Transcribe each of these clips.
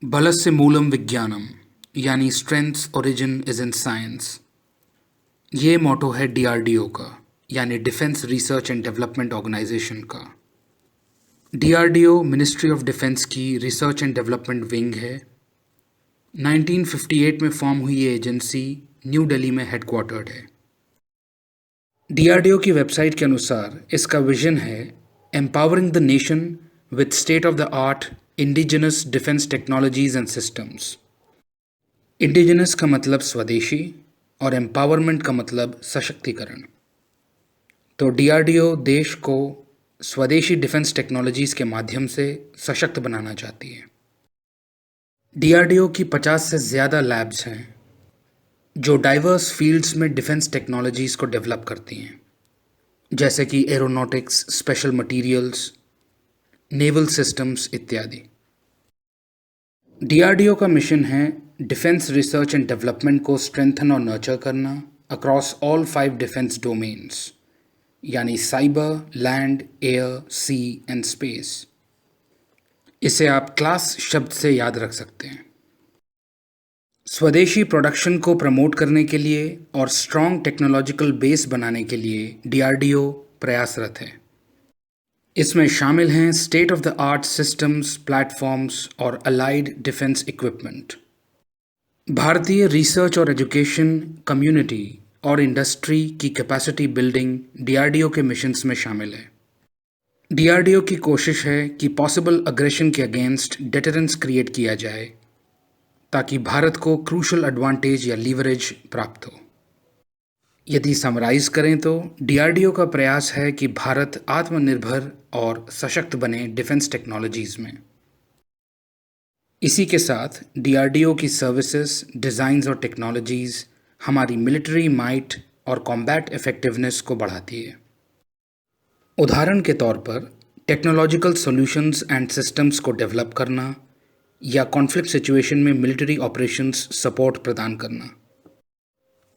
बलस्य मूलम विज्ञानम यानी strength's origin is in science. ये मोटो है डीआरडीओ का यानी defence research and development organisation का। डीआरडीओ मिनिस्ट्री ऑफ डिफेंस की रिसर्च एंड डेवलपमेंट विंग है। 1958 में फॉर्म हुई ये एजेंसी न्यू दिल्ली में हेडक्वार्टर्ड है। डीआरडीओ की वेबसाइट के अनुसार इसका विजन है empowering the nation with state of the art indigenous defence technologies and systems. Indigenous का मतलब स्वदेशी और एम्पावरमेंट का मतलब सशक्तिकरण। तो डीआरडीओ देश को स्वदेशी डिफेंस टेक्नोलॉजीज के माध्यम से सशक्त बनाना चाहती है। डीआरडीओ की 50 से ज़्यादा लैब्स हैं जो डाइवर्स फील्ड्स में डिफेंस टेक्नोलॉजीज को डेवलप करती हैं, जैसे कि aeronautics, special materials, naval systems इत्यादि। डीआरडीओ का मिशन है डिफेंस रिसर्च एंड डेवलपमेंट को स्ट्रेंथन और नर्चर करना अक्रॉस ऑल 5 डिफेंस डोमेन्स यानी cyber, land, air, sea and space. इसे आप क्लास शब्द से याद रख सकते हैं। स्वदेशी प्रोडक्शन को प्रमोट करने के लिए और स्ट्रॉन्ग टेक्नोलॉजिकल बेस बनाने के लिए डीआरडीओ प्रयासरत है। इसमें शामिल हैं state of the art systems, platforms और अलाइड डिफेंस इक्विपमेंट। भारतीय रिसर्च और एजुकेशन, कम्युनिटी और इंडस्ट्री की कैपेसिटी बिल्डिंग डीआरडीओ के मिशंस में शामिल है। डीआरडीओ की कोशिश है कि पॉसिबल अग्रेशन के अगेंस्ट डेटरेंस क्रिएट किया जाए ताकि भारत को क्रूशल एडवांटेज या लीवरेज प्राप्त हो। यदि समराइज करें तो डीआरडीओ का प्रयास है कि भारत आत्मनिर्भर और सशक्त बने डिफेंस टेक्नोलॉजीज में। इसी के साथ डीआरडीओ की सर्विसेज, डिज़ाइंस और टेक्नोलॉजीज हमारी मिलिट्री माइट और कॉम्बैट इफेक्टिवनेस को बढ़ाती है। उदाहरण के तौर पर टेक्नोलॉजिकल सॉल्यूशंस एंड सिस्टम्स को डेवलप करना या कॉन्फ्लिक्ट सिचुएशन में मिलिट्री ऑपरेशंस सपोर्ट प्रदान करना,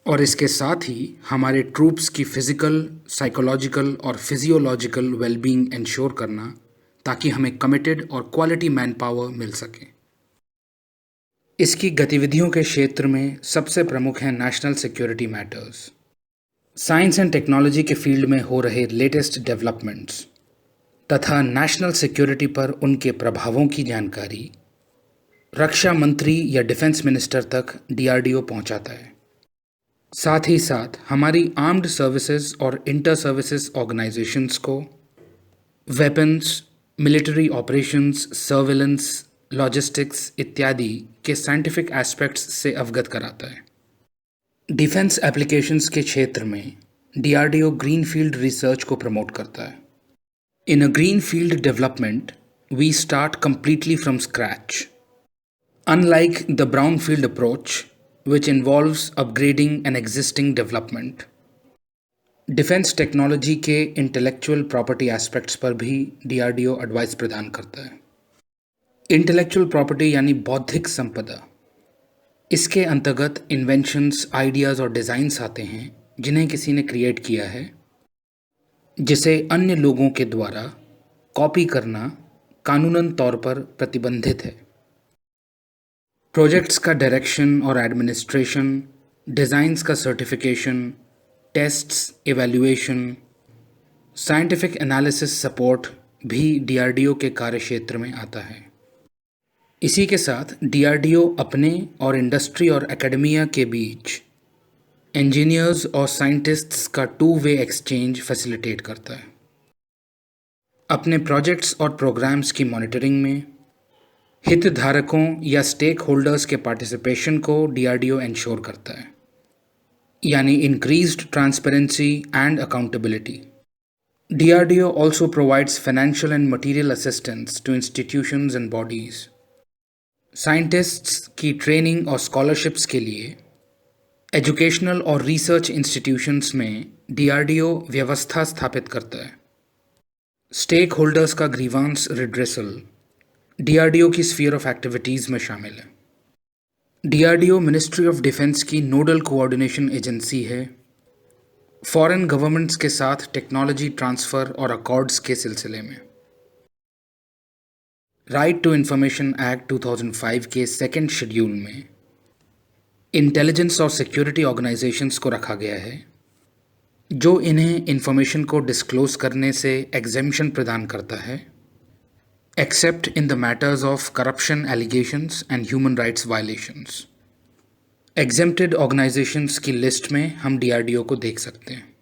और इसके साथ ही हमारे ट्रूप्स की फिजिकल, साइकोलॉजिकल और फिजियोलॉजिकल वेलबींग इंश्योर करना ताकि हमें कमिटेड और क्वालिटी मैन पावर मिल सके। इसकी गतिविधियों के क्षेत्र में सबसे प्रमुख हैं national security matters, science and technology के फील्ड में हो रहे लेटेस्ट डेवलपमेंट्स तथा नेशनल सिक्योरिटी पर उनके प्रभावों की जानकारी रक्षा मंत्री या डिफेंस मिनिस्टर तक डीआरडीओ पहुंचाता है। साथ ही साथ हमारी आर्म्ड सर्विसेज और इंटर सर्विसेज ऑर्गेनाइजेशंस को weapons, military operations, surveillance, logistics इत्यादि के साइंटिफिक एस्पेक्ट्स से अवगत कराता है। डिफेंस एप्लीकेशंस के क्षेत्र में डीआरडीओ ग्रीनफील्ड रिसर्च को प्रमोट करता है। In a greenfield development we start completely from scratch. Unlike the brownfield approach, which involves upgrading an existing development, defence technology के इंटेलेक्चुअल प्रॉपर्टी एस्पेक्ट्स पर भी डीआरडीओ एडवाइस प्रदान करता है। इंटेलेक्चुअल प्रॉपर्टी यानी बौद्धिक संपदा, इसके अंतर्गत इन्वेंशंस, आइडियाज़ और डिज़ाइंस आते हैं जिन्हें किसी ने क्रिएट किया है, जिसे अन्य लोगों के द्वारा कॉपी करना कानूनन तौर पर प्रतिबंधित है। प्रोजेक्ट्स का डायरेक्शन और एडमिनिस्ट्रेशन, डिज़ाइंस का certification, tests, evaluation, scientific analysis support भी डीआरडीओ के कार्यक्षेत्र में आता है। इसी के साथ डीआरडीओ अपने और इंडस्ट्री और एकेडमिया के बीच इंजीनियर्स और साइंटिस्ट्स का 2-वे एक्सचेंज फैसिलिटेट करता है। अपने प्रोजेक्ट्स और प्रोग्राम्स की मॉनिटरिंग में हितधारकों या स्टेक होल्डर्स के पार्टिसिपेशन को डीआरडीओ इंश्योर करता है, यानी increased transparency and accountability. DRDO also provides financial and material assistance to institutions and bodies. Scientists की ट्रेनिंग और स्कॉलरशिप्स के लिए एजुकेशनल और रिसर्च इंस्टीट्यूशंस में डीआरडीओ व्यवस्था स्थापित करता है। स्टेक होल्डर्स का ग्रीवांस रिड्रेसल डीआरडीओ की स्फीयर ऑफ एक्टिविटीज़ में शामिल है। डीआरडीओ मिनिस्ट्री ऑफ डिफेंस की नोडल कोऑर्डिनेशन एजेंसी है फॉरेन गवर्नमेंट्स के साथ टेक्नोलॉजी ट्रांसफ़र और अकॉर्ड्स के सिलसिले में। राइट टू इंफॉर्मेशन एक्ट 2005 के सेकंड शेड्यूल में इंटेलिजेंस और सिक्योरिटी ऑर्गेनाइजेशंस को रखा गया है जो इन्हें इंफॉर्मेशन को डिस्क्लोज करने से एग्जेम्पशन प्रदान करता है, accept in the matters of corruption allegations and human rights violations. Exempted organisations की लिस्ट में हम DRDO को देख सकते हैं।